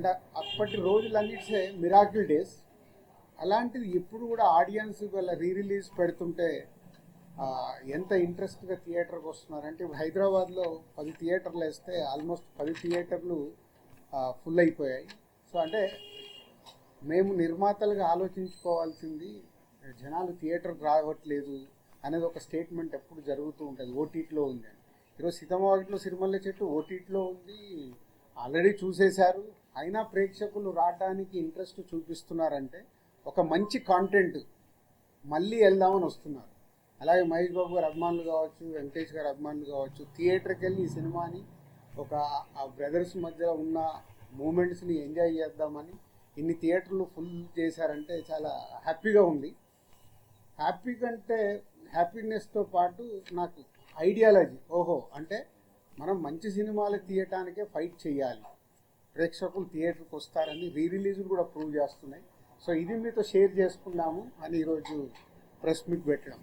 And అప్పటి రోజులన్నిటిసే miracle days. అలాంటిది ఎప్పుడు కూడా ఆడియన్స్ వాళ్ళ రిలీజ్ పెడుతుంటే ఎంత ఇంట్రెస్ట్గా థియేటర్కి వస్తున్నారంటే, ఇప్పుడు హైదరాబాద్లో 10 థియేటర్లు వేస్తే ఆల్మోస్ట్ 10 థియేటర్లు ఫుల్ అయిపోయాయి. సో అంటే మేము నిర్మాతలుగా ఆలోచించుకోవాల్సింది, జనాలు థియేటర్కి రావట్లేదు అనేది ఒక స్టేట్మెంట్ ఎప్పుడు జరుగుతూ ఉంటుంది. ఓటీటీలో ఉంది అని. ఈరోజు సీతమ్మవాకిట్లో సిరిమల్లె చెట్టు ఓటీటీలో ఉంది, ఆల్రెడీ చూసేశారు. అయినా ప్రేక్షకులు రావడానికి ఇంట్రెస్ట్ చూపిస్తున్నారంటే ఒక మంచి కాంటెంట్ మళ్ళీ వెళ్దామని వస్తున్నారు. అలాగే మహేష్ బాబు గారు అభిమానులు కావచ్చు, వెంకటేష్ గారు అభిమానులు కావచ్చు, థియేటర్కి వెళ్ళి ఈ సినిమాని ఒక ఆ బ్రదర్స్ మధ్య ఉన్న మూమెంట్స్ని ఎంజాయ్ చేద్దామని ఇన్ని థియేటర్లు ఫుల్ చేశారంటే చాలా హ్యాపీగా ఉంది. హ్యాపీ కంటే హ్యాపీనెస్తో పాటు నాకు ఐడియాలజీ, ఓహో అంటే మనం మంచి సినిమాలు తీయటానికే ఫైట్ చేయాలి, ప్రేక్షకులు థియేటర్కి వస్తారని రిలీజులు కూడా ప్రూవ్ చేస్తున్నాయి. సో ఇది మీతో షేర్ చేసుకున్నాము అని ఈరోజు ప్రెస్ మీట్ పెట్టడం.